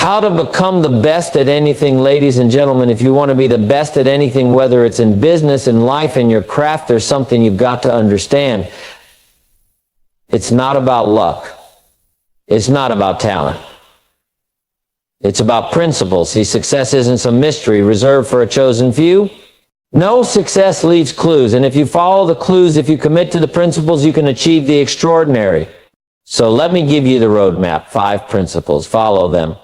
How to become the best at anything, ladies and gentlemen. If you want to be the best at anything, whether it's in business, in life, in your craft, there's something you've got to understand. It's not about luck. It's not about talent. It's about principles. See, success isn't some mystery reserved for a chosen few. No, success leaves clues. And if you follow the clues, if you commit to the principles, you can achieve the extraordinary. So let me give you the roadmap. 5 principles. Follow them.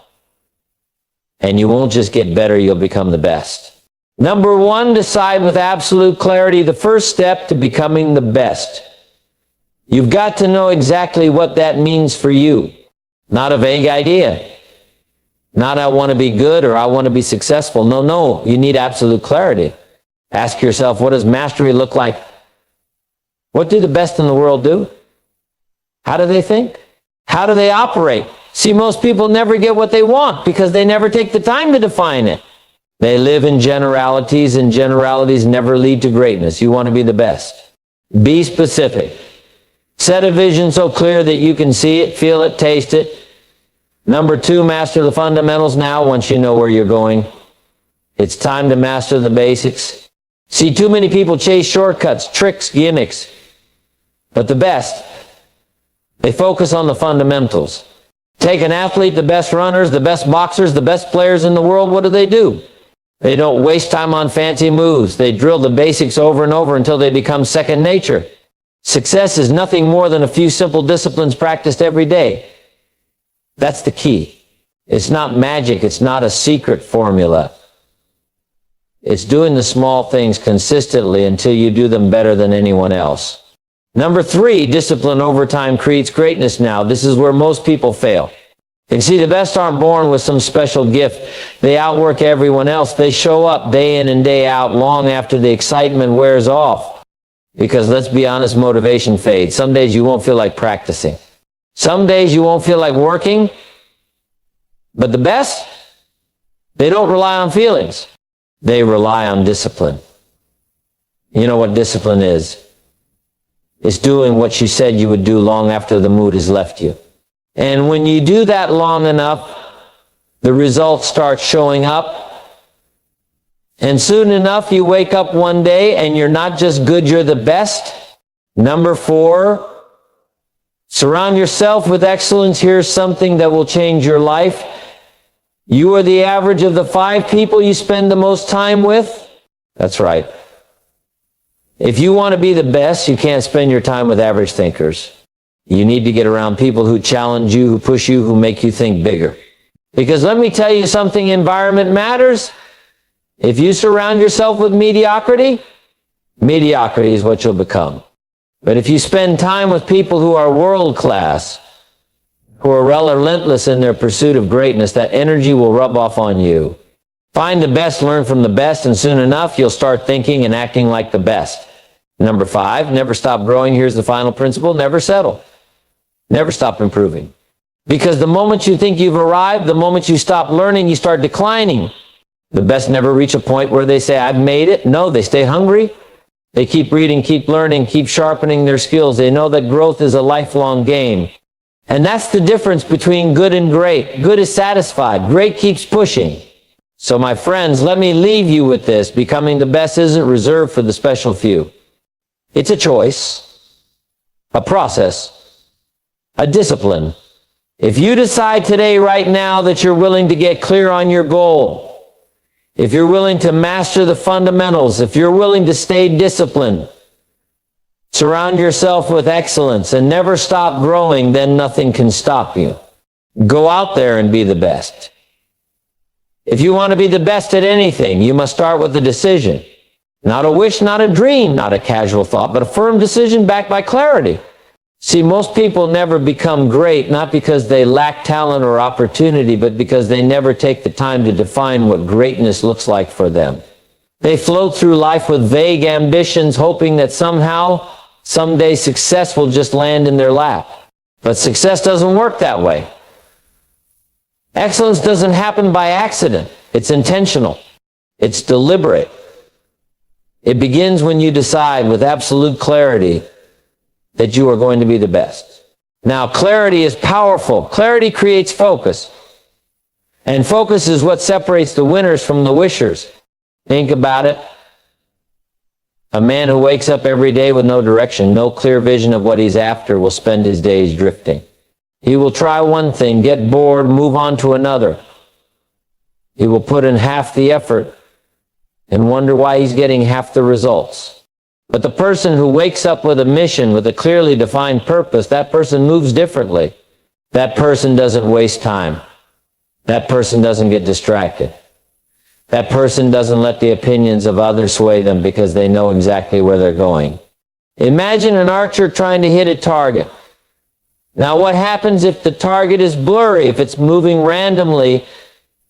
And you won't just get better, you'll become the best. Number 1, decide with absolute clarity the first step to becoming the best. You've got to know exactly what that means for you. Not a vague idea. Not I want to be good or I want to be successful. No, you need absolute clarity. Ask yourself, what does mastery look like? What do the best in the world do? How do they think? How do they operate? See, most people never get what they want because they never take the time to define it. They live in generalities, and generalities never lead to greatness. You want to be the best. Be specific. Set a vision so clear that you can see it, feel it, taste it. Number 2, master the fundamentals now once you know where you're going. It's time to master the basics. See, too many people chase shortcuts, tricks, gimmicks. But the best, they focus on the fundamentals. Take an athlete, the best runners, the best boxers, the best players in the world, what do? They don't waste time on fancy moves. They drill the basics over and over until they become second nature. Success is nothing more than a few simple disciplines practiced every day. That's the key. It's not magic. It's not a secret formula. It's doing the small things consistently until you do them better than anyone else. Number 3, discipline over time creates greatness now. This is where most people fail. And see, the best aren't born with some special gift. They outwork everyone else. They show up day in and day out long after the excitement wears off. Because let's be honest, motivation fades. Some days you won't feel like practicing. Some days you won't feel like working. But the best, they don't rely on feelings. They rely on discipline. You know what discipline is? It's doing what you said you would do long after the mood has left you. And when you do that long enough, the results start showing up. And soon enough, you wake up one day and you're not just good, you're the best. Number 4, surround yourself with excellence. Here's something that will change your life. You are the average of the 5 people you spend the most time with. That's right. If you want to be the best, you can't spend your time with average thinkers. You need to get around people who challenge you, who push you, who make you think bigger. Because let me tell you something, environment matters. If you surround yourself with mediocrity, mediocrity is what you'll become. But if you spend time with people who are world class, who are relentless in their pursuit of greatness, that energy will rub off on you. Find the best, learn from the best, and soon enough, you'll start thinking and acting like the best. Number 5, never stop growing. Here's the final principle. Never settle. Never stop improving. Because the moment you think you've arrived, the moment you stop learning, you start declining. The best never reach a point where they say, I've made it. No, they stay hungry. They keep reading, keep learning, keep sharpening their skills. They know that growth is a lifelong game. And that's the difference between good and great. Good is satisfied. Great keeps pushing. So my friends, let me leave you with this. Becoming the best isn't reserved for the special few. It's a choice, a process, a discipline. If you decide today, right now, that you're willing to get clear on your goal, if you're willing to master the fundamentals, if you're willing to stay disciplined, surround yourself with excellence, and never stop growing, then nothing can stop you. Go out there and be the best. If you want to be the best at anything, you must start with a decision. Not a wish, not a dream, not a casual thought, but a firm decision backed by clarity. See, most people never become great, not because they lack talent or opportunity, but because they never take the time to define what greatness looks like for them. They float through life with vague ambitions, hoping that somehow, someday success will just land in their lap. But success doesn't work that way. Excellence doesn't happen by accident. It's intentional. It's deliberate. It begins when you decide with absolute clarity that you are going to be the best. Now, clarity is powerful. Clarity creates focus. And focus is what separates the winners from the wishers. Think about it. A man who wakes up every day with no direction, no clear vision of what he's after, will spend his days drifting. He will try one thing, get bored, move on to another. He will put in half the effort and wonder why he's getting half the results. But the person who wakes up with a mission, with a clearly defined purpose, that person moves differently. That person doesn't waste time. That person doesn't get distracted. That person doesn't let the opinions of others sway them because they know exactly where they're going. Imagine an archer trying to hit a target. Now what happens if the target is blurry, if it's moving randomly,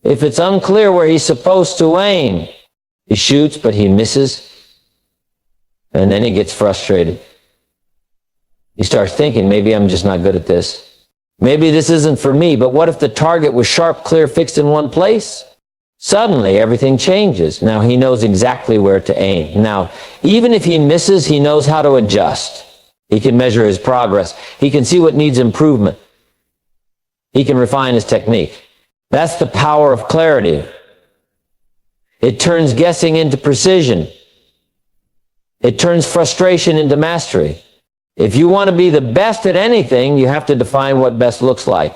if it's unclear where he's supposed to aim? He shoots, but he misses, and then he gets frustrated. He starts thinking, maybe I'm just not good at this. Maybe this isn't for me, but what if the target was sharp, clear, fixed in one place? Suddenly, everything changes. Now he knows exactly where to aim. Now, even if he misses, he knows how to adjust. He can measure his progress. He can see what needs improvement. He can refine his technique. That's the power of clarity. It turns guessing into precision. It turns frustration into mastery. If you want to be the best at anything, you have to define what best looks like.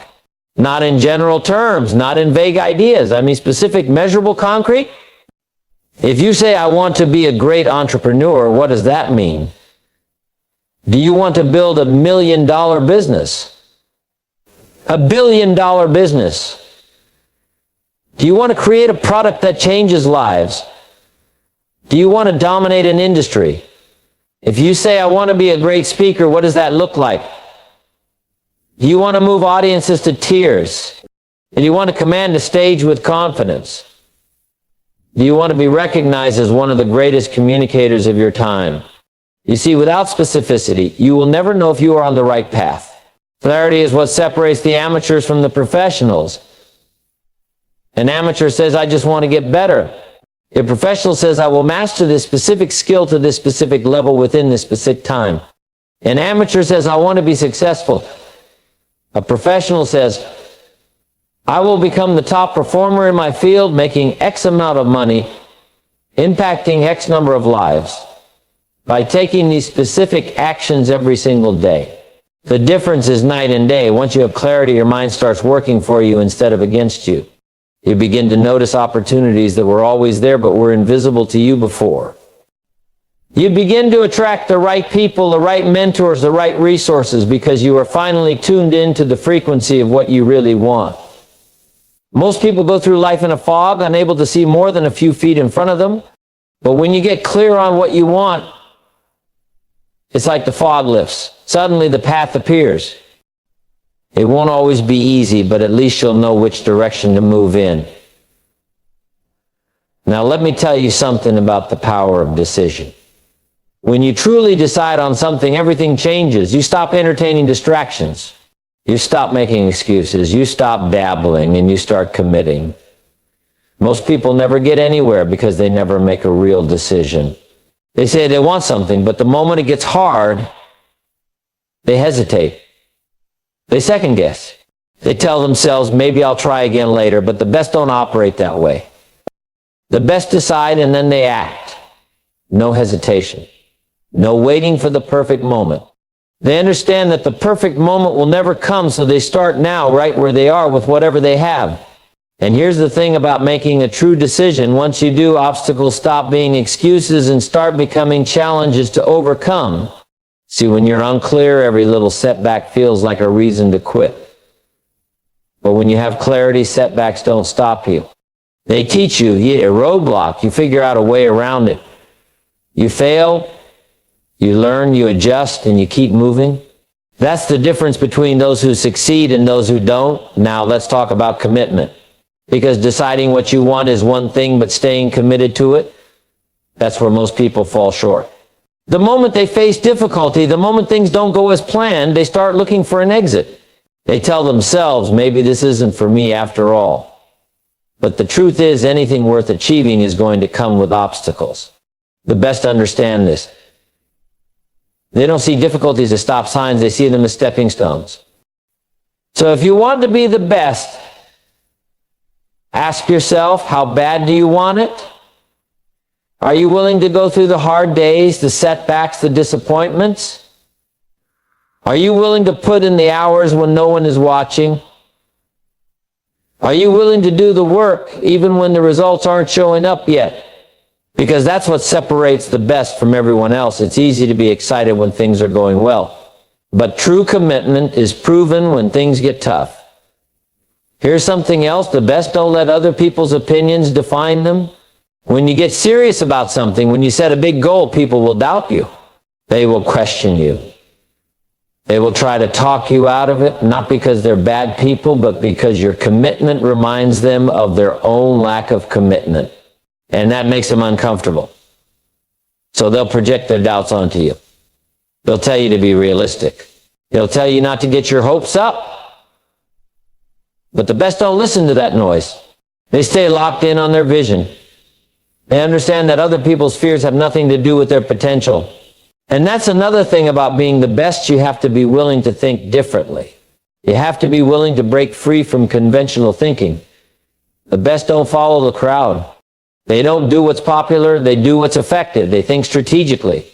Not in general terms, not in vague ideas. I mean specific, measurable, concrete. If you say, I want to be a great entrepreneur, what does that mean? Do you want to build $1 million business? $1 billion business? Do you want to create a product that changes lives? Do you want to dominate an industry? If you say, I want to be a great speaker, what does that look like? Do you want to move audiences to tears? Do you want to command a stage with confidence? Do you want to be recognized as one of the greatest communicators of your time? You see, without specificity, you will never know if you are on the right path. Clarity is what separates the amateurs from the professionals. An amateur says, I just want to get better. A professional says, I will master this specific skill to this specific level within this specific time. An amateur says, I want to be successful. A professional says, I will become the top performer in my field, making X amount of money, impacting X number of lives, by taking these specific actions every single day. The difference is night and day. Once you have clarity, your mind starts working for you instead of against you. You begin to notice opportunities that were always there but were invisible to you before. You begin to attract the right people, the right mentors, the right resources because you are finally tuned into the frequency of what you really want. Most people go through life in a fog, unable to see more than a few feet in front of them. But when you get clear on what you want, it's like the fog lifts. Suddenly the path appears. It won't always be easy, but at least you'll know which direction to move in. Now let me tell you something about the power of decision. When you truly decide on something, everything changes. You stop entertaining distractions. You stop making excuses. You stop dabbling and you start committing. Most people never get anywhere because they never make a real decision. They say they want something, but the moment it gets hard, they hesitate. They second guess. They tell themselves, maybe I'll try again later, but the best don't operate that way. The best decide and then they act. No hesitation. No waiting for the perfect moment. They understand that the perfect moment will never come, so they start now right where they are with whatever they have. And here's the thing about making a true decision. Once you do, obstacles stop being excuses and start becoming challenges to overcome. See, when you're unclear, every little setback feels like a reason to quit. But when you have clarity, setbacks don't stop you. They teach you, a roadblock, you figure out a way around it. You fail, you learn, you adjust, and you keep moving. That's the difference between those who succeed and those who don't. Now let's talk about commitment. Because deciding what you want is one thing, but staying committed to it, that's where most people fall short. The moment they face difficulty, the moment things don't go as planned, they start looking for an exit. They tell themselves, maybe this isn't for me after all. But the truth is, anything worth achieving is going to come with obstacles. The best understand this. They don't see difficulties as stop signs, they see them as stepping stones. So if you want to be the best, Ask yourself, how bad do you want it? Are you willing to go through the hard days, the setbacks, the disappointments? Are you willing to put in the hours when no one is watching? Are you willing to do the work even when the results aren't showing up yet? Because that's what separates the best from everyone else. It's easy to be excited when things are going well. But true commitment is proven when things get tough. Here's something else. The best don't let other people's opinions define them. When you get serious about something, when you set a big goal, people will doubt you. They will question you. They will try to talk you out of it, not because they're bad people, but because your commitment reminds them of their own lack of commitment. And that makes them uncomfortable. So they'll project their doubts onto you. They'll tell you to be realistic. They'll tell you not to get your hopes up. But the best don't listen to that noise. They stay locked in on their vision. They understand that other people's fears have nothing to do with their potential. And that's another thing about being the best. You have to be willing to think differently. You have to be willing to break free from conventional thinking. The best don't follow the crowd. They don't do what's popular. They do what's effective. They think strategically.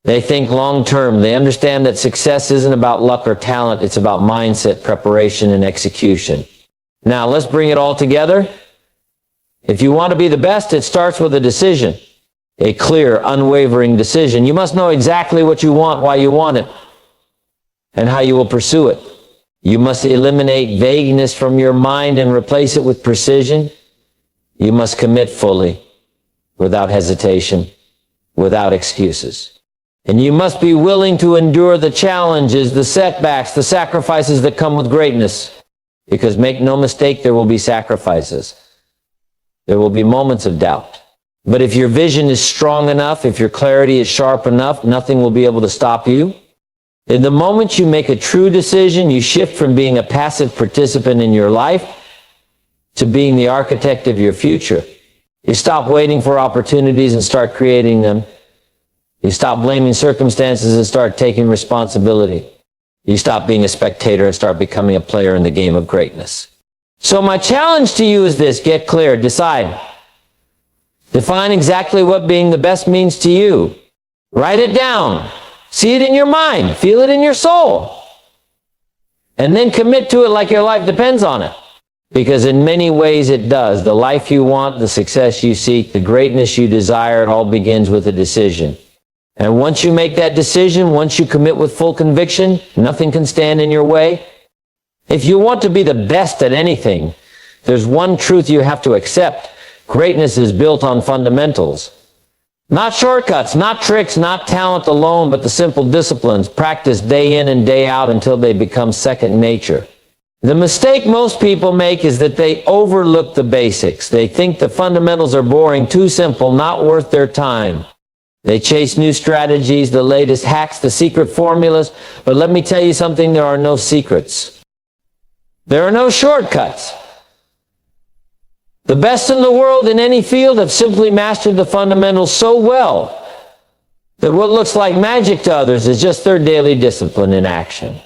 They think long term. They understand that success isn't about luck or talent. It's about mindset, preparation, and execution. Now, let's bring it all together. If you want to be the best, it starts with a decision. A clear, unwavering decision. You must know exactly what you want, why you want it, and how you will pursue it. You must eliminate vagueness from your mind and replace it with precision. You must commit fully, without hesitation, without excuses. And you must be willing to endure the challenges, the setbacks, the sacrifices that come with greatness. Because make no mistake, there will be sacrifices. There will be moments of doubt. But if your vision is strong enough, if your clarity is sharp enough, nothing will be able to stop you. In the moment you make a true decision, you shift from being a passive participant in your life to being the architect of your future. You stop waiting for opportunities and start creating them. You stop blaming circumstances and start taking responsibility. You stop being a spectator and start becoming a player in the game of greatness. So my challenge to you is this: get clear, decide. Define exactly what being the best means to you. Write it down. See it in your mind. Feel it in your soul. And then commit to it like your life depends on it. Because in many ways it does. The life you want, the success you seek, the greatness you desire, it all begins with a decision. And once you make that decision, once you commit with full conviction, nothing can stand in your way. If you want to be the best at anything, there's one truth you have to accept. Greatness is built on fundamentals. Not shortcuts, not tricks, not talent alone, but the simple disciplines practiced day in and day out until they become second nature. The mistake most people make is that they overlook the basics. They think the fundamentals are boring, too simple, not worth their time. They chase new strategies, the latest hacks, the secret formulas. But let me tell you something, there are no secrets. There are no shortcuts. The best in the world in any field have simply mastered the fundamentals so well that what looks like magic to others is just their daily discipline in action.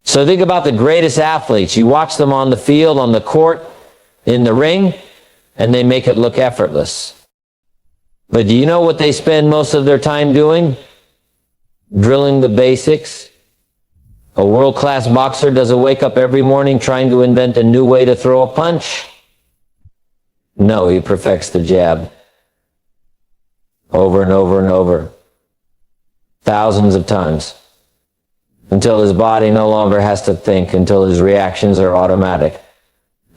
So think about the greatest athletes. You watch them on the field, on the court, in the ring, and they make it look effortless. But do you know what they spend most of their time doing? Drilling the basics. A world-class boxer doesn't wake up every morning trying to invent a new way to throw a punch. No, he perfects the jab. Over and over and over. Thousands of times. Until his body no longer has to think, until his reactions are automatic,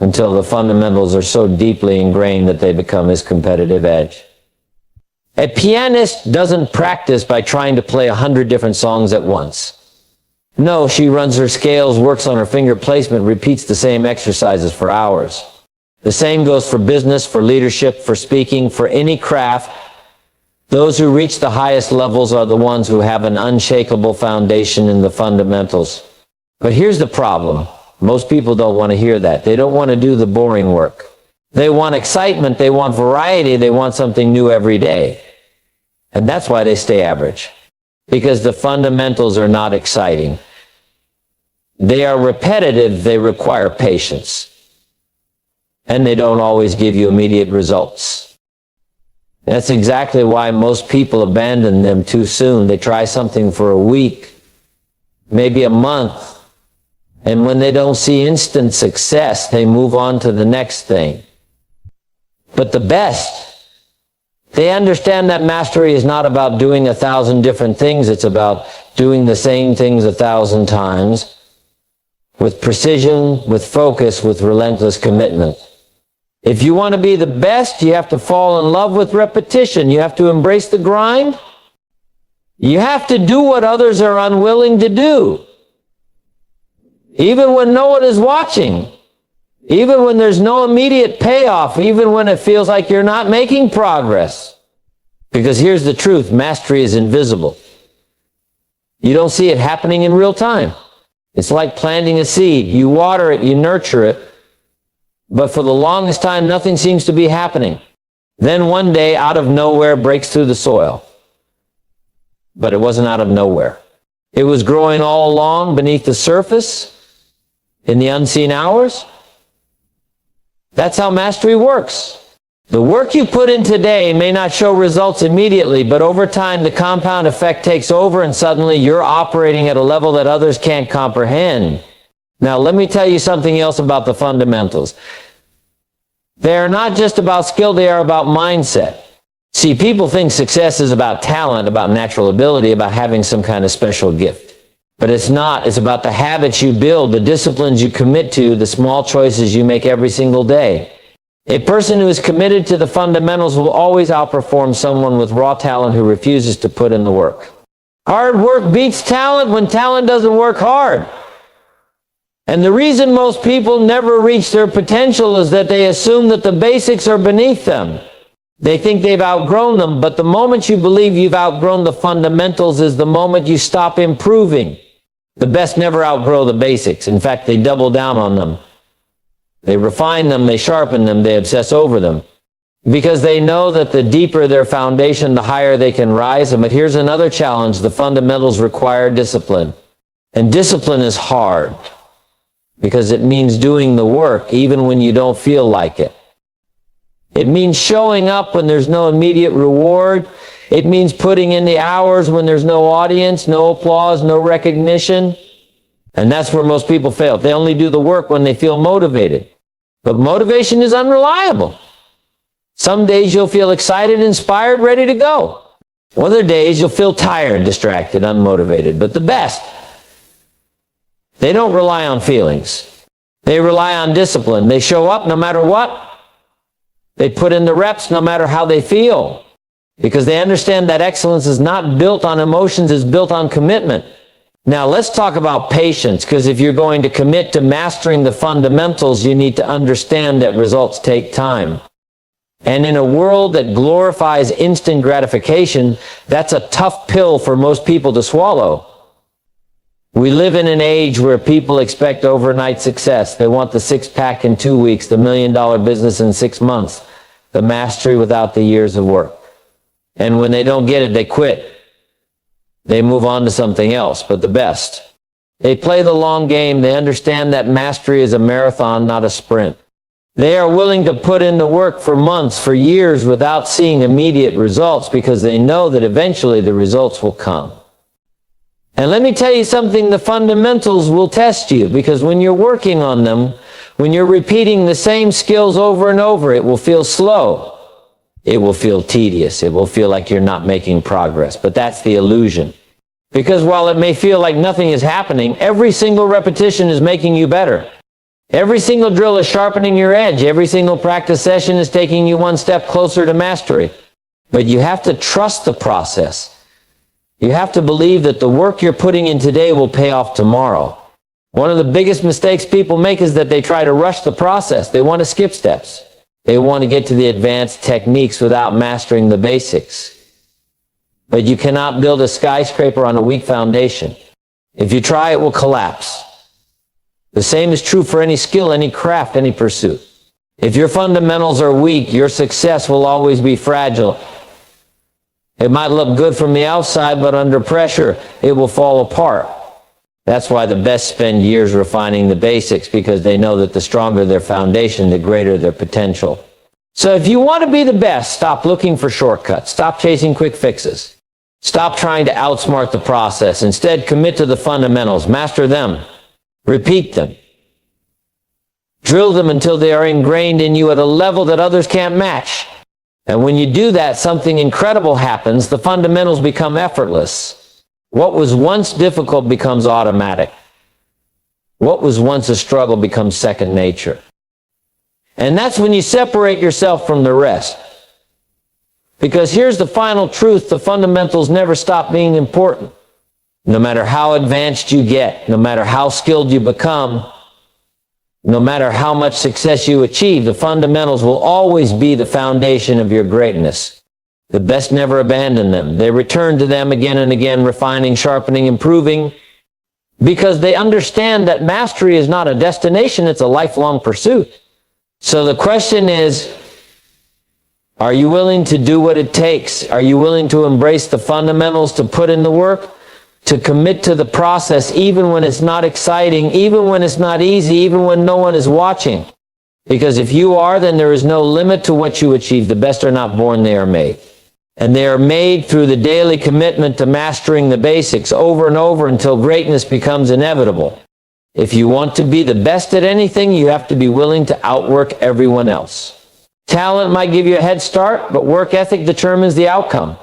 until the fundamentals are so deeply ingrained that they become his competitive edge. A pianist doesn't practice by trying to play 100 different songs at once. No, she runs her scales, works on her finger placement, repeats the same exercises for hours. The same goes for business, for leadership, for speaking, for any craft. Those who reach the highest levels are the ones who have an unshakable foundation in the fundamentals. But here's the problem. Most people don't want to hear that. They don't want to do the boring work. They want excitement, they want variety, they want something new every day. And that's why they stay average. Because the fundamentals are not exciting. They are repetitive, they require patience. and they don't always give you immediate results. That's exactly why most people abandon them too soon. They try something for a week, maybe a month, and when they don't see instant success, they move on to the next thing. But the best, they understand that mastery is not about doing 1,000 different things. It's about doing the same things 1,000 times with precision, with focus, with relentless commitment. If you want to be the best, you have to fall in love with repetition. You have to embrace the grind. You have to do what others are unwilling to do. Even when no one is watching. Even when there's no immediate payoff. Even when it feels like you're not making progress. Because here's the truth, mastery is invisible. You don't see it happening in real time. It's like planting a seed. You water it, you nurture it. But for the longest time, nothing seems to be happening. Then one day, out of nowhere, breaks through the soil. But it wasn't out of nowhere. It was growing all along beneath the surface, in the unseen hours. That's how mastery works. The work you put in today may not show results immediately, but over time, the compound effect takes over, and suddenly you're operating at a level that others can't comprehend. Now, let me tell you something else about the fundamentals. They are not just about skill, they are about mindset. See, people think success is about talent, about natural ability, about having some kind of special gift. But it's not. It's about the habits you build, the disciplines you commit to, the small choices you make every single day. A person who is committed to the fundamentals will always outperform someone with raw talent who refuses to put in the work. Hard work beats talent when talent doesn't work hard. And the reason most people never reach their potential is that they assume that the basics are beneath them. They think they've outgrown them, but the moment you believe you've outgrown the fundamentals is the moment you stop improving. The best never outgrow the basics. In fact, they double down on them. They refine them, they sharpen them, they obsess over them. Because they know that the deeper their foundation, the higher they can rise. But here's another challenge. The fundamentals require discipline. And discipline is hard. Because it means doing the work even when you don't feel like it. It means showing up when there's no immediate reward. It means putting in the hours when there's no audience, no applause, no recognition. And that's where most people fail. They only do the work when they feel motivated. But motivation is unreliable. Some days you'll feel excited, inspired, ready to go. Other days you'll feel tired, distracted, unmotivated. But the best, they don't rely on feelings. They rely on discipline. They show up no matter what. They put in the reps no matter how they feel. Because they understand that excellence is not built on emotions, it's built on commitment. Now let's talk about patience, because if you're going to commit to mastering the fundamentals, you need to understand that results take time. And in a world that glorifies instant gratification, that's a tough pill for most people to swallow. We live in an age where people expect overnight success. They want the six-pack in 2 weeks, the $1 million business in 6 months, the mastery without the years of work. And when they don't get it, they quit. They move on to something else, but the best. They play the long game. They understand that mastery is a marathon, not a sprint. They are willing to put in the work for months, for years, without seeing immediate results because they know that eventually the results will come. And let me tell you something, the fundamentals will test you, because when you're working on them, when you're repeating the same skills over and over, it will feel slow. It will feel tedious. It will feel like you're not making progress. But that's the illusion. Because while it may feel like nothing is happening, every single repetition is making you better. Every single drill is sharpening your edge. Every single practice session is taking you one step closer to mastery. But you have to trust the process. You have to believe that the work you're putting in today will pay off tomorrow. One of the biggest mistakes people make is that they try to rush the process. They want to skip steps. They want to get to the advanced techniques without mastering the basics. But you cannot build a skyscraper on a weak foundation. If you try, it will collapse. The same is true for any skill, any craft, any pursuit. If your fundamentals are weak, your success will always be fragile. It might look good from the outside, but under pressure, it will fall apart. That's why the best spend years refining the basics, because they know that the stronger their foundation, the greater their potential. So if you want to be the best, stop looking for shortcuts. Stop chasing quick fixes. Stop trying to outsmart the process. Instead, commit to the fundamentals. Master them. Repeat them. Drill them until they are ingrained in you at a level that others can't match. And when you do that, something incredible happens. The fundamentals become effortless. What was once difficult becomes automatic. What was once a struggle becomes second nature. And that's when you separate yourself from the rest. Because here's the final truth: the fundamentals never stop being important. No matter how advanced you get, no matter how skilled you become, no matter how much success you achieve, the fundamentals will always be the foundation of your greatness. The best never abandon them. They return to them again and again, refining, sharpening, improving, because they understand that mastery is not a destination, it's a lifelong pursuit. So the question is, are you willing to do what it takes? Are you willing to embrace the fundamentals, to put in the work, to commit to the process, even when it's not exciting, even when it's not easy, even when no one is watching? Because if you are, then there is no limit to what you achieve. The best are not born, they are made. And they are made through the daily commitment to mastering the basics over and over until greatness becomes inevitable. If you want to be the best at anything, you have to be willing to outwork everyone else. Talent might give you a head start, but work ethic determines the outcome.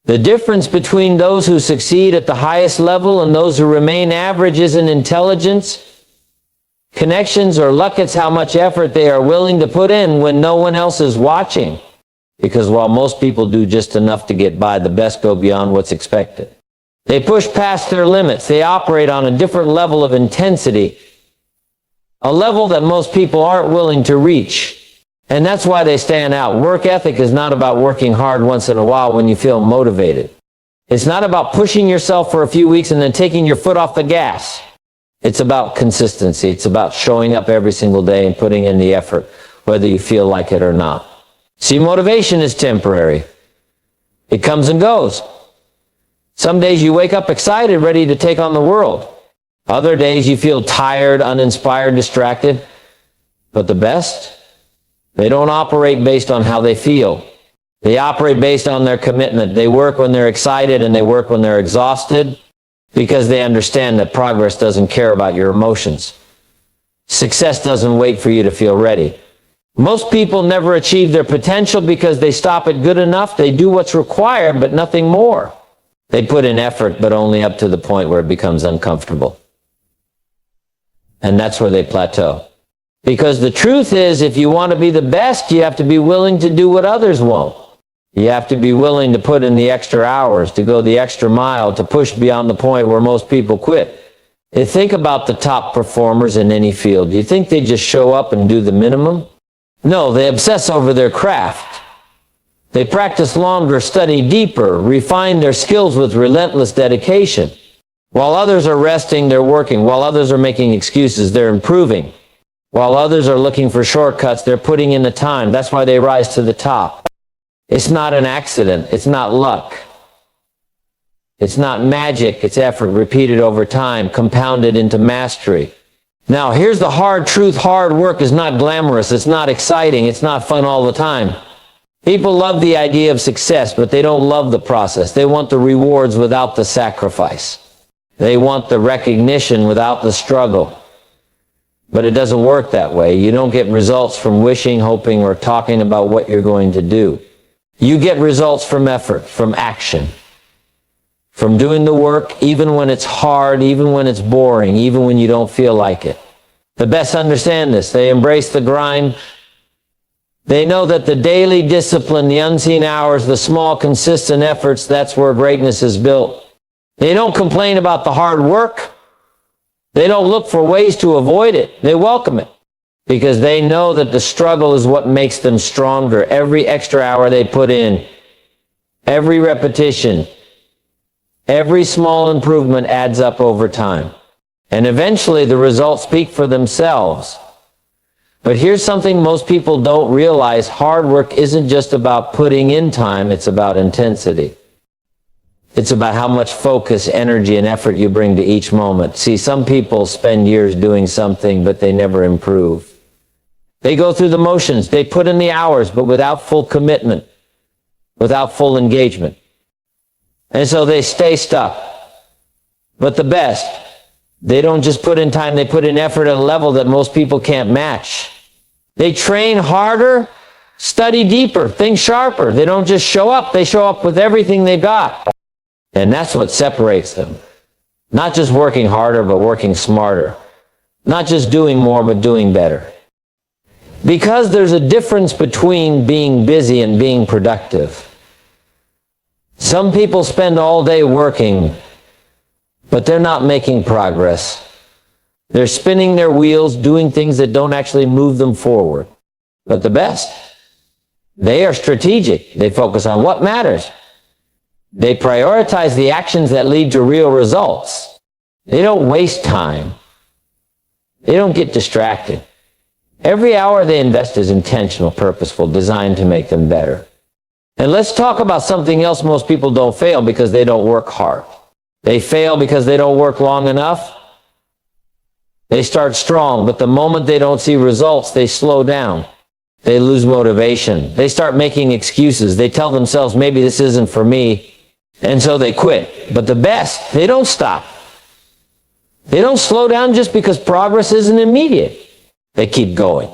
The difference between those who succeed at the highest level and those who remain average isn't intelligence, connections, or luck. It's how much effort they are willing to put in when no one else is watching. Because while most people do just enough to get by, the best go beyond what's expected. They push past their limits. They operate on a different level of intensity, a level that most people aren't willing to reach. And that's why they stand out. Work ethic is not about working hard once in a while when you feel motivated. It's not about pushing yourself for a few weeks and then taking your foot off the gas. It's about consistency. It's about showing up every single day and putting in the effort, whether you feel like it or not. See, motivation is temporary. It comes and goes. Some days you wake up excited, ready to take on the world. Other days you feel tired, uninspired, distracted. But the best, they don't operate based on how they feel. They operate based on their commitment. They work when they're excited and they work when they're exhausted, because they understand that progress doesn't care about your emotions. Success doesn't wait for you to feel ready. Most people never achieve their potential because they stop at good enough. They do what's required, but nothing more. They put in effort, but only up to the point where it becomes uncomfortable. And that's where they plateau. Because the truth is, if you want to be the best, you have to be willing to do what others won't. You have to be willing to put in the extra hours, to go the extra mile, to push beyond the point where most people quit. You think about the top performers in any field. Do you think they just show up and do the minimum? No, they obsess over their craft. They practice longer, study deeper, refine their skills with relentless dedication. While others are resting, they're working. While others are making excuses, they're improving. While others are looking for shortcuts, they're putting in the time. That's why they rise to the top. It's not an accident. It's not luck. It's not magic. It's effort repeated over time, compounded into mastery. Now, here's the hard truth. Hard work is not glamorous. It's not exciting. It's not fun all the time. People love the idea of success, but they don't love the process. They want the rewards without the sacrifice. They want the recognition without the struggle. But it doesn't work that way. You don't get results from wishing, hoping, or talking about what you're going to do. You get results from effort, from action, from doing the work, even when it's hard, even when it's boring, even when you don't feel like it. The best understand this. They embrace the grind. They know that the daily discipline, the unseen hours, the small, consistent efforts, that's where greatness is built. They don't complain about the hard work. They don't look for ways to avoid it. They welcome it, because they know that the struggle is what makes them stronger. Every extra hour they put in, every repetition, every small improvement adds up over time. And eventually the results speak for themselves. But here's something most people don't realize. Hard work isn't just about putting in time, it's about intensity. It's about how much focus, energy, and effort you bring to each moment. See, some people spend years doing something, but they never improve. They go through the motions. They put in the hours, but without full commitment, without full engagement. And so they stay stuck. But the best, they don't just put in time, they put in effort at a level that most people can't match. They train harder, study deeper, think sharper. They don't just show up, they show up with everything they got. And that's what separates them. Not just working harder, but working smarter. Not just doing more, but doing better. Because there's a difference between being busy and being productive. Some people spend all day working, but they're not making progress. They're spinning their wheels, doing things that don't actually move them forward. But the best, they are strategic. They focus on what matters. They prioritize the actions that lead to real results. They don't waste time. They don't get distracted. Every hour they invest is intentional, purposeful, designed to make them better. And let's talk about something else. Most people don't fail because they don't work hard. They fail because they don't work long enough. They start strong, but the moment they don't see results, they slow down. They lose motivation. They start making excuses. They tell themselves, maybe this isn't for me, and so they quit. But the best, they don't stop. They don't slow down just because progress isn't immediate. They keep going.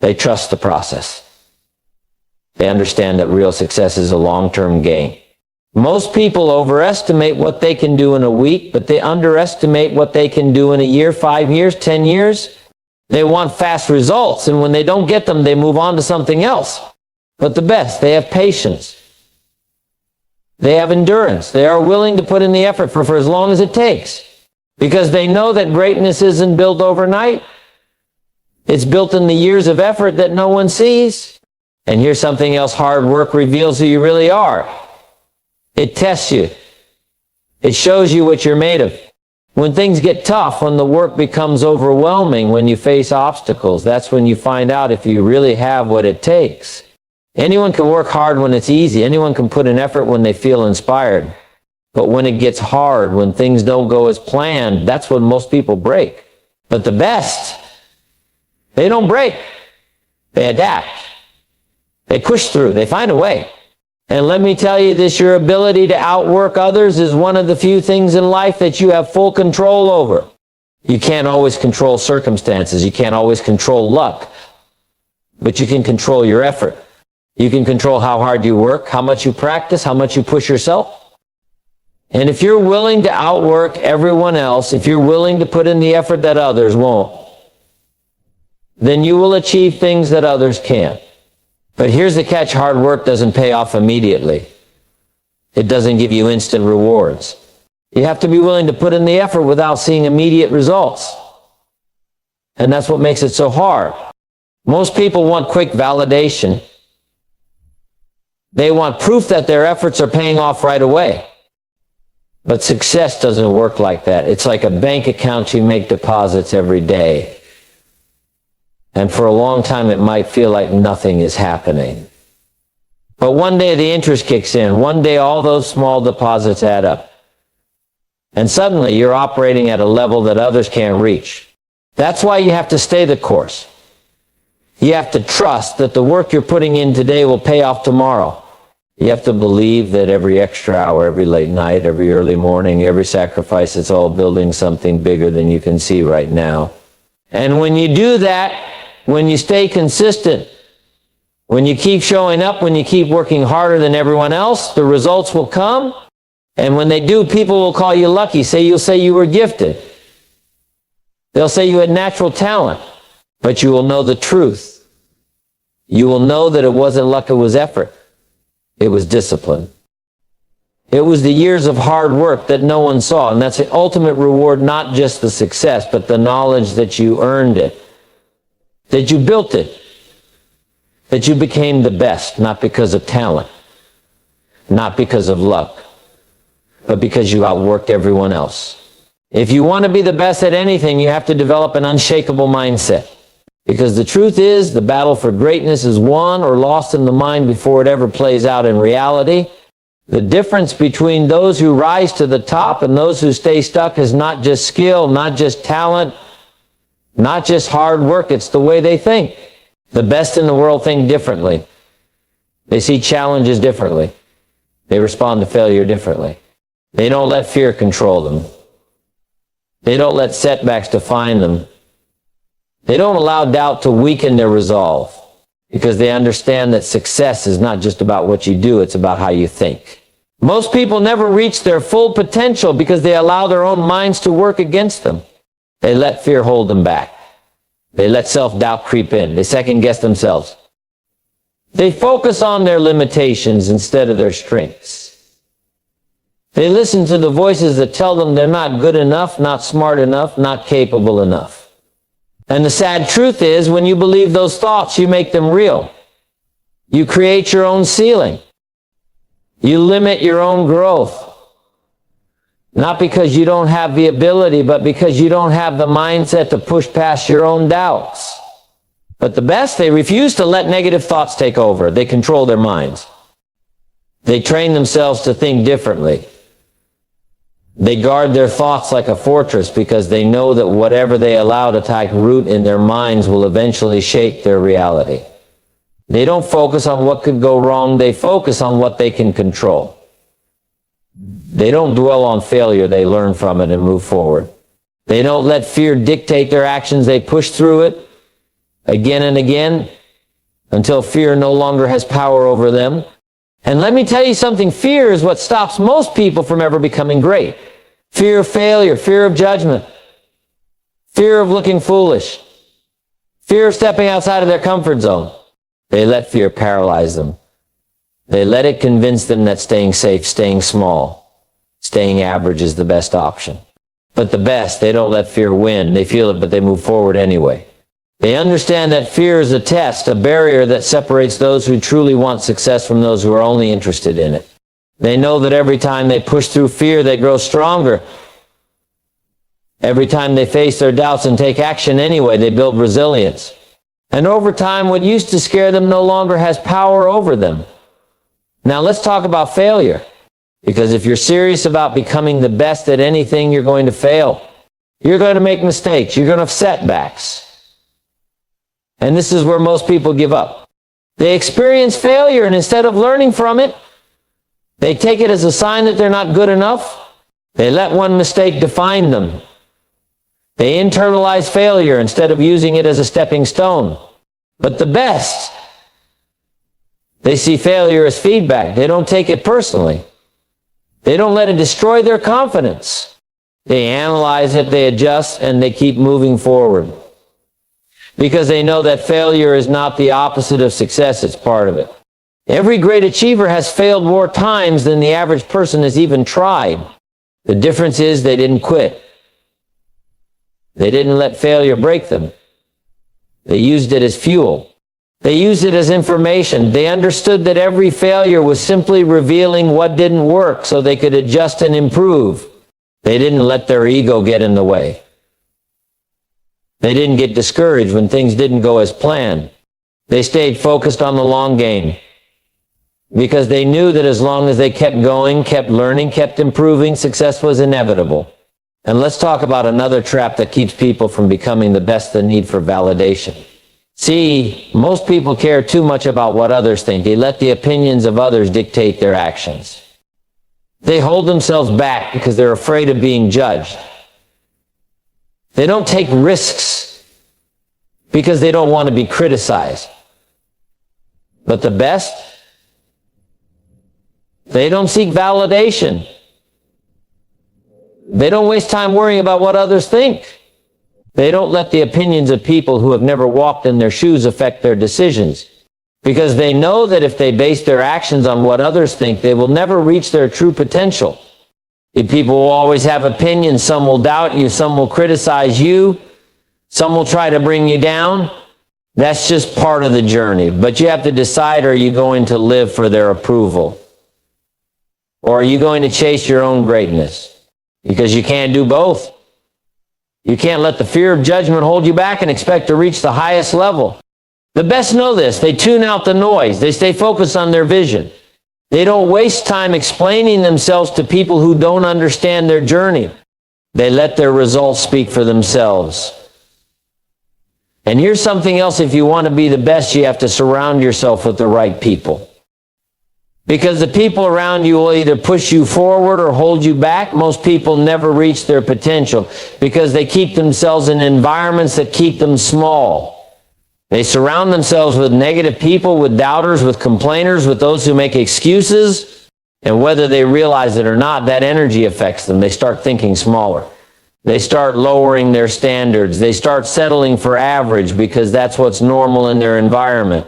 They trust the process. They understand that real success is a long-term gain. Most people overestimate what they can do in a week, but they underestimate what they can do in a year, 5 years, 10 years. They want fast results, and when they don't get them, they move on to something else. But the best, they have patience. They have endurance. They are willing to put in the effort for as long as it takes, because they know that greatness isn't built overnight. It's built in the years of effort that no one sees. And here's something else: hard work reveals who you really are. It tests you. It shows you what you're made of. When things get tough, when the work becomes overwhelming, when you face obstacles, that's when you find out if you really have what it takes. Anyone can work hard when it's easy. Anyone can put in effort when they feel inspired. But when it gets hard, when things don't go as planned, that's when most people break. But the best, they don't break. They adapt. They push through. They find a way. And let me tell you this, your ability to outwork others is one of the few things in life that you have full control over. You can't always control circumstances. You can't always control luck. But you can control your effort. You can control how hard you work, how much you practice, how much you push yourself. And if you're willing to outwork everyone else, if you're willing to put in the effort that others won't, then you will achieve things that others can't. But here's the catch: hard work doesn't pay off immediately. It doesn't give you instant rewards. You have to be willing to put in the effort without seeing immediate results. And that's what makes it so hard. Most people want quick validation. They want proof that their efforts are paying off right away. But success doesn't work like that. It's like a bank account. You make deposits every day. And for a long time, it might feel like nothing is happening. But one day the interest kicks in. One day all those small deposits add up. And suddenly you're operating at a level that others can't reach. That's why you have to stay the course. You have to trust that the work you're putting in today will pay off tomorrow. You have to believe that every extra hour, every late night, every early morning, every sacrifice, it's all building something bigger than you can see right now. And when you do that, when you stay consistent, when you keep showing up, when you keep working harder than everyone else, the results will come. And when they do, people will call you lucky. You'll say you were gifted. They'll say you had natural talent. But you will know the truth. You will know that it wasn't luck, it was effort. It was discipline. It was the years of hard work that no one saw. And that's the ultimate reward, not just the success, but the knowledge that you earned it. That you built it, that you became the best, not because of talent, not because of luck, but because you outworked everyone else. If you want to be the best at anything, you have to develop an unshakable mindset. Because the truth is, the battle for greatness is won or lost in the mind before it ever plays out in reality. The difference between those who rise to the top and those who stay stuck is not just skill, not just talent, not just hard work. It's the way they think. The best in the world think differently. They see challenges differently. They respond to failure differently. They don't let fear control them. They don't let setbacks define them. They don't allow doubt to weaken their resolve, because they understand that success is not just about what you do, it's about how you think. Most people never reach their full potential because they allow their own minds to work against them. They let fear hold them back. They let self-doubt creep in. They second-guess themselves. They focus on their limitations instead of their strengths. They listen to the voices that tell them they're not good enough, not smart enough, not capable enough. And the sad truth is, when you believe those thoughts, you make them real. You create your own ceiling. You limit your own growth. Not because you don't have the ability, but because you don't have the mindset to push past your own doubts. But the best, they refuse to let negative thoughts take over. They control their minds. They train themselves to think differently. They guard their thoughts like a fortress because they know that whatever they allow to take root in their minds will eventually shape their reality. They don't focus on what could go wrong. They focus on what they can control. They don't dwell on failure. They learn from it and move forward. They don't let fear dictate their actions. They push through it again and again until fear no longer has power over them. And let me tell you something, fear is what stops most people from ever becoming great. Fear of failure, fear of judgment, fear of looking foolish, fear of stepping outside of their comfort zone. They let fear paralyze them. They let it convince them that staying safe, staying small, staying average is the best option. But the best, they don't let fear win. They feel it, but they move forward anyway. They understand that fear is a test, a barrier that separates those who truly want success from those who are only interested in it. They know that every time they push through fear, they grow stronger. Every time they face their doubts and take action anyway, they build resilience. And over time, what used to scare them no longer has power over them. Now let's talk about failure. Because if you're serious about becoming the best at anything, you're going to fail. You're going to make mistakes. You're going to have setbacks. And this is where most people give up. They experience failure, and instead of learning from it, they take it as a sign that they're not good enough. They let one mistake define them. They internalize failure instead of using it as a stepping stone. But the best, they see failure as feedback. They don't take it personally. They don't let it destroy their confidence. They analyze it, they adjust, and they keep moving forward. Because they know that failure is not the opposite of success, it's part of it. Every great achiever has failed more times than the average person has even tried. The difference is they didn't quit. They didn't let failure break them. They used it as fuel. They used it as information. They understood that every failure was simply revealing what didn't work so they could adjust and improve. They didn't let their ego get in the way. They didn't get discouraged when things didn't go as planned. They stayed focused on the long game because they knew that as long as they kept going, kept learning, kept improving, success was inevitable. And let's talk about another trap that keeps people from becoming the best, the need for validation. See, most people care too much about what others think. They let the opinions of others dictate their actions. They hold themselves back because they're afraid of being judged. They don't take risks because they don't want to be criticized. But the best, they don't seek validation. They don't waste time worrying about what others think. They don't let the opinions of people who have never walked in their shoes affect their decisions. Because they know that if they base their actions on what others think, they will never reach their true potential. If people will always have opinions, some will doubt you, some will criticize you, some will try to bring you down. That's just part of the journey. But you have to decide, are you going to live for their approval? Or are you going to chase your own greatness? Because you can't do both. You can't let the fear of judgment hold you back and expect to reach the highest level. The best know this. They tune out the noise. They stay focused on their vision. They don't waste time explaining themselves to people who don't understand their journey. They let their results speak for themselves. And here's something else: if you want to be the best, you have to surround yourself with the right people. Because the people around you will either push you forward or hold you back. Most people never reach their potential because they keep themselves in environments that keep them small. They surround themselves with negative people, with doubters, with complainers, with those who make excuses. And whether they realize it or not, that energy affects them. They start thinking smaller. They start lowering their standards. They start settling for average because that's what's normal in their environment.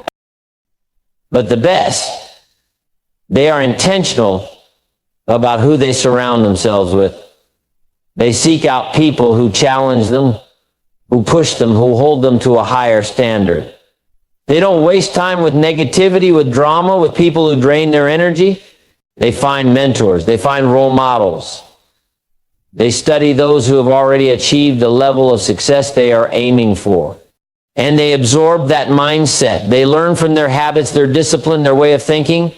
But the best, they are intentional about who they surround themselves with. They seek out people who challenge them, who push them, who hold them to a higher standard. They don't waste time with negativity, with drama, with people who drain their energy. They find mentors. They find role models. They study those who have already achieved the level of success they are aiming for. And they absorb that mindset. They learn from their habits, their discipline, their way of thinking,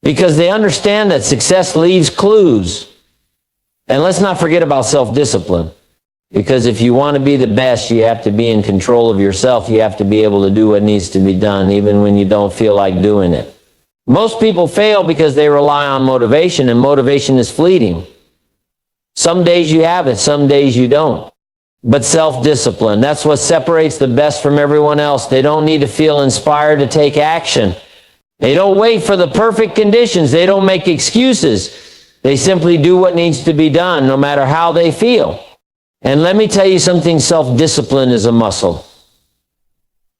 because they understand that success leaves clues. And let's not forget about self-discipline. Because if you want to be the best, you have to be in control of yourself. You have to be able to do what needs to be done, even when you don't feel like doing it. Most people fail because they rely on motivation, and motivation is fleeting. Some days you have it, some days you don't. But self-discipline, that's what separates the best from everyone else. They don't need to feel inspired to take action. They don't wait for the perfect conditions. They don't make excuses. They simply do what needs to be done, no matter how they feel. And let me tell you something, self-discipline is a muscle.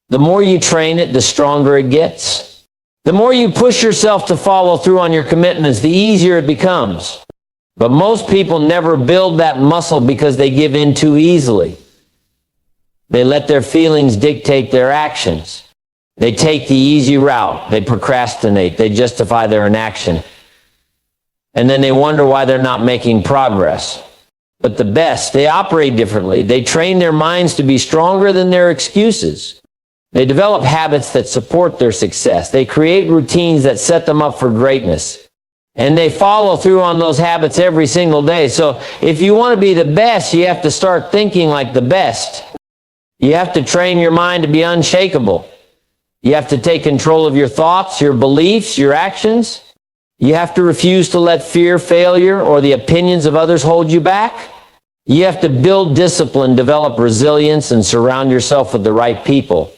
The more you train it, the stronger it gets. The more you push yourself to follow through on your commitments, the easier it becomes. But most people never build that muscle because they give in too easily. They let their feelings dictate their actions. They take the easy route. They procrastinate. They justify their inaction. And then they wonder why they're not making progress. But the best, they operate differently. They train their minds to be stronger than their excuses. They develop habits that support their success. They create routines that set them up for greatness. And they follow through on those habits every single day. So if you want to be the best, you have to start thinking like the best. You have to train your mind to be unshakable. You have to take control of your thoughts, your beliefs, your actions. You have to refuse to let fear, failure, or the opinions of others hold you back. You have to build discipline, develop resilience, and surround yourself with the right people.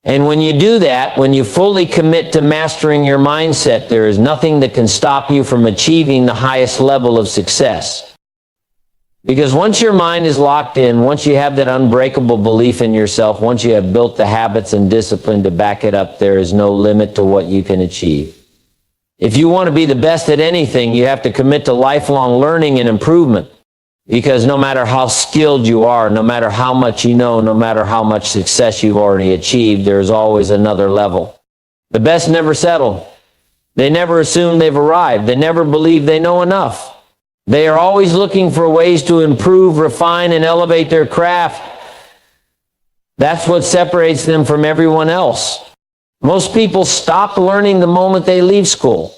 And when you do that, when you fully commit to mastering your mindset, there is nothing that can stop you from achieving the highest level of success. Because once your mind is locked in, once you have that unbreakable belief in yourself, once you have built the habits and discipline to back it up, there is no limit to what you can achieve. If you want to be the best at anything, you have to commit to lifelong learning and improvement. Because no matter how skilled you are, no matter how much you know, no matter how much success you've already achieved, there's always another level. The best never settle. They never assume they've arrived. They never believe they know enough. They are always looking for ways to improve, refine, and elevate their craft. That's what separates them from everyone else. Most people stop learning the moment they leave school.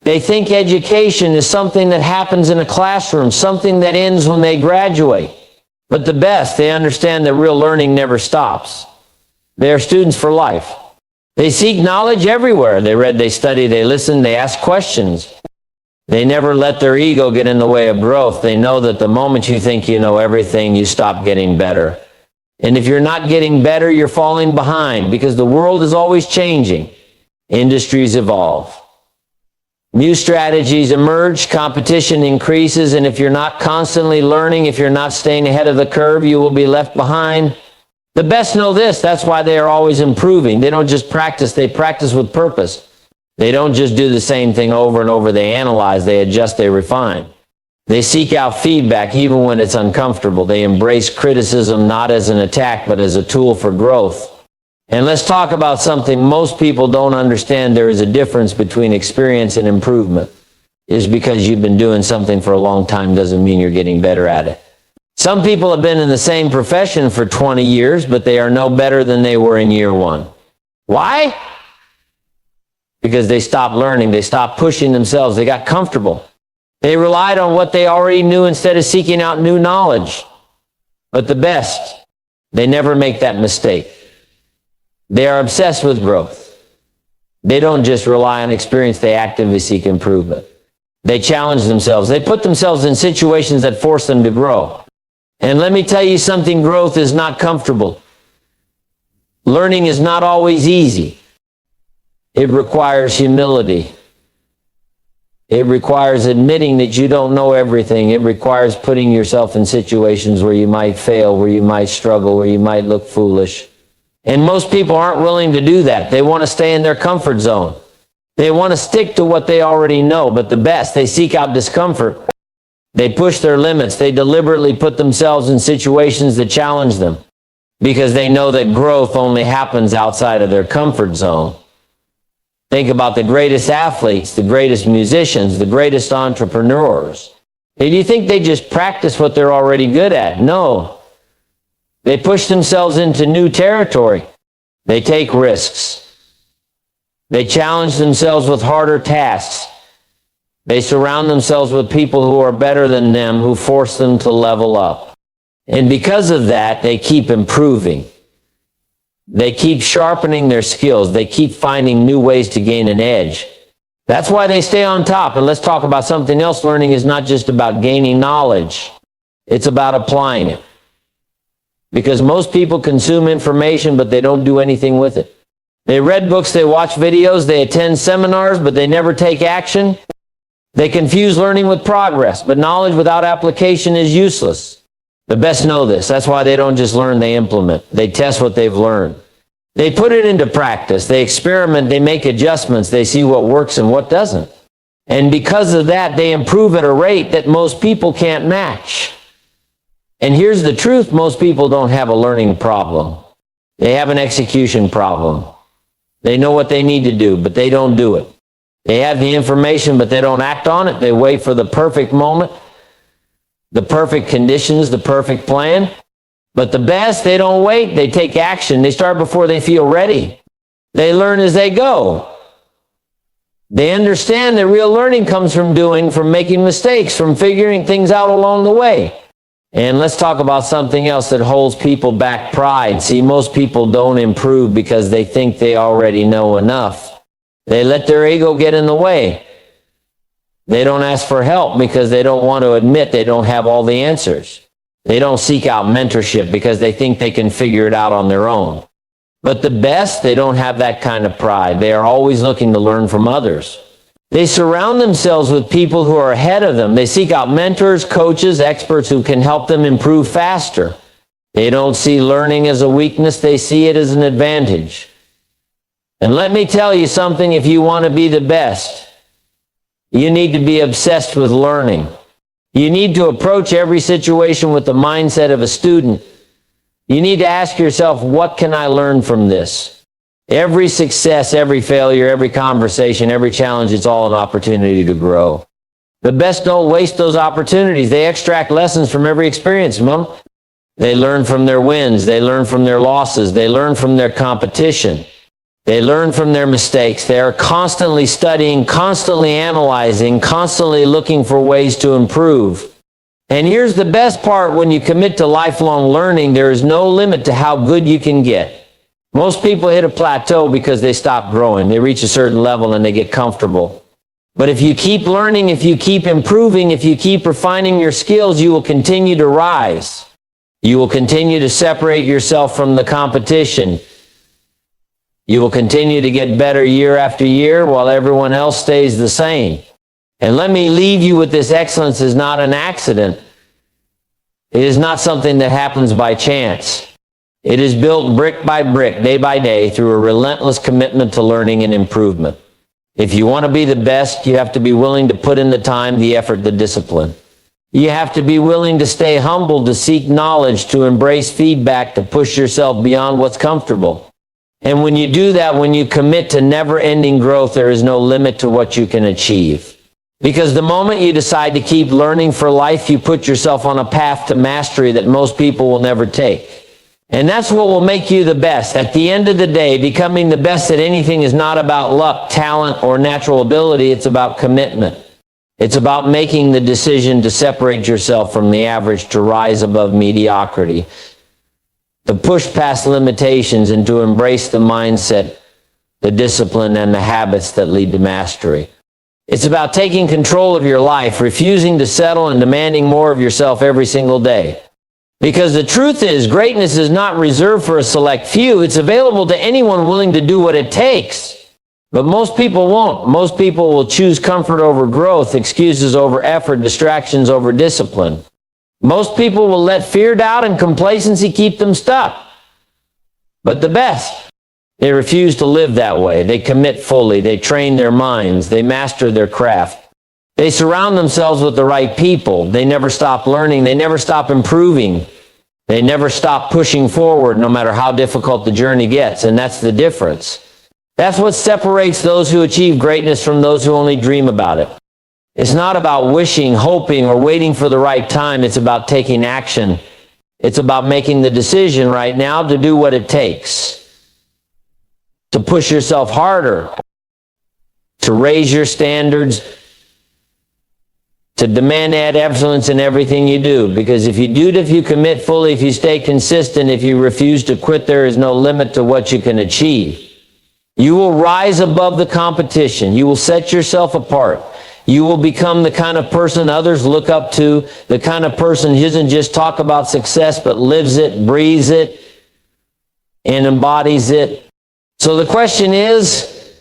They think education is something that happens in a classroom, something that ends when they graduate. But the best, they understand that real learning never stops. They are students for life. They seek knowledge everywhere. They read, they study, they listen, they ask questions. They never let their ego get in the way of growth. They know that the moment you think you know everything, you stop getting better. And if you're not getting better, you're falling behind, because the world is always changing. Industries evolve. New strategies emerge, competition increases, and if you're not constantly learning, if you're not staying ahead of the curve, you will be left behind. The best know this, that's why they are always improving. They don't just practice, they practice with purpose. They don't just do the same thing over and over. They analyze, they adjust, they refine. They seek out feedback even when it's uncomfortable. They embrace criticism not as an attack, but as a tool for growth. And let's talk about something most people don't understand. There is a difference between experience and improvement. Just because you've been doing something for a long time doesn't mean you're getting better at it. Some people have been in the same profession for 20 years, but they are no better than they were in year one. Why? because they stopped learning. They stopped pushing themselves. They got comfortable. They relied on what they already knew instead of seeking out new knowledge. But the best, they never make that mistake. They are obsessed with growth. They don't just rely on experience, they actively seek improvement. They challenge themselves. They put themselves in situations that force them to grow. And let me tell you something, growth is not comfortable. Learning is not always easy. It requires humility. It requires admitting that you don't know everything. It requires putting yourself in situations where you might fail, where you might struggle, where you might look foolish. And most people aren't willing to do that. They want to stay in their comfort zone. They want to stick to what they already know. But the best, they seek out discomfort. They push their limits. They deliberately put themselves in situations that challenge them because they know that growth only happens outside of their comfort zone. Think about the greatest athletes, the greatest musicians, the greatest entrepreneurs. Do you think they just practice what they're already good at? No. They push themselves into new territory. They take risks. They challenge themselves with harder tasks. They surround themselves with people who are better than them, who force them to level up. And because of that, they keep improving. They keep sharpening their skills. They keep finding new ways to gain an edge. That's why they stay on top. And let's talk about something else. Learning is not just about gaining knowledge. It's about applying it. Because most people consume information, but they don't do anything with it. They read books, they watch videos, they attend seminars, but they never take action. They confuse learning with progress, but knowledge without application is useless. The best know this. That's why they don't just learn, they implement. They test what they've learned. They put it into practice. They experiment. They make adjustments. They see what works and what doesn't. And because of that, they improve at a rate that most people can't match. And here's the truth. Most people don't have a learning problem. They have an execution problem. They know what they need to do, but they don't do it. They have the information, but they don't act on it. They wait for the perfect moment, the perfect conditions, the perfect plan. But the best, they don't wait. They take action. They start before they feel ready. They learn as they go. They understand that real learning comes from doing, from making mistakes, from figuring things out along the way. And let's talk about something else that holds people back: pride. See, most people don't improve because they think they already know enough. They let their ego get in the way. They don't ask for help because they don't want to admit they don't have all the answers. They don't seek out mentorship because they think they can figure it out on their own. But the best, they don't have that kind of pride. They are always looking to learn from others. They surround themselves with people who are ahead of them. They seek out mentors, coaches, experts who can help them improve faster. They don't see learning as a weakness. They see it as an advantage. And let me tell you something, if you want to be the best, you need to be obsessed with learning. You need to approach every situation with the mindset of a student. You need to ask yourself, what can I learn from this? Every success, every failure, every conversation, every challenge, it's all an opportunity to grow. The best don't waste those opportunities. They extract lessons from every experience, Mom. They learn from their wins. They learn from their losses. They learn from their competition. They learn from their mistakes. They are constantly studying, constantly analyzing, constantly looking for ways to improve. And here's the best part: when you commit to lifelong learning, there is no limit to how good you can get. Most people hit a plateau because they stop growing. They reach a certain level and they get comfortable. But if you keep learning, if you keep improving, if you keep refining your skills, you will continue to rise. You will continue to separate yourself from the competition. You will continue to get better year after year while everyone else stays the same. And let me leave you with this: excellence is not an accident. It is not something that happens by chance. It is built brick by brick, day by day, through a relentless commitment to learning and improvement. If you want to be the best, you have to be willing to put in the time, the effort, the discipline. You have to be willing to stay humble, to seek knowledge, to embrace feedback, to push yourself beyond what's comfortable. And when you do that, when you commit to never-ending growth, there is no limit to what you can achieve. Because the moment you decide to keep learning for life, you put yourself on a path to mastery that most people will never take. And that's what will make you the best. At the end of the day, becoming the best at anything is not about luck, talent, or natural ability. It's about commitment. It's about making the decision to separate yourself from the average, to rise above mediocrity, to push past limitations, and to embrace the mindset, the discipline, and the habits that lead to mastery. It's about taking control of your life, refusing to settle, and demanding more of yourself every single day. Because the truth is, greatness is not reserved for a select few. It's available to anyone willing to do what it takes. But most people won't. Most people will choose comfort over growth, excuses over effort, distractions over discipline. Most people will let fear, doubt, and complacency keep them stuck. But the best, they refuse to live that way. They commit fully. They train their minds. They master their craft. They surround themselves with the right people. They never stop learning. They never stop improving. They never stop pushing forward, no matter how difficult the journey gets. And that's the difference. That's what separates those who achieve greatness from those who only dream about it. It's not about wishing, hoping, or waiting for the right time. It's about taking action. It's about making the decision right now to do what it takes, to push yourself harder, to raise your standards, to demand excellence in everything you do. Because if you commit fully, if you stay consistent, if you refuse to quit, there is no limit to what you can achieve. You will rise above the competition. You will set yourself apart. You will become the kind of person others look up to, the kind of person who doesn't just talk about success, but lives it, breathes it, and embodies it. So the question is,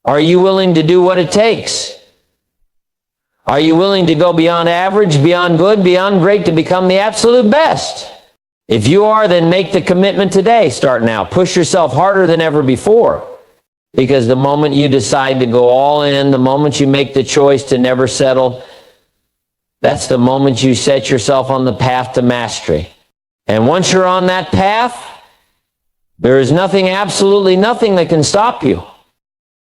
are you willing to do what it takes? Are you willing to go beyond average, beyond good, beyond great, to become the absolute best? If you are, then make the commitment today. Start now. Push yourself harder than ever before. Because the moment you decide to go all in, the moment you make the choice to never settle, that's the moment you set yourself on the path to mastery. And once you're on that path, there is nothing, absolutely nothing that can stop you.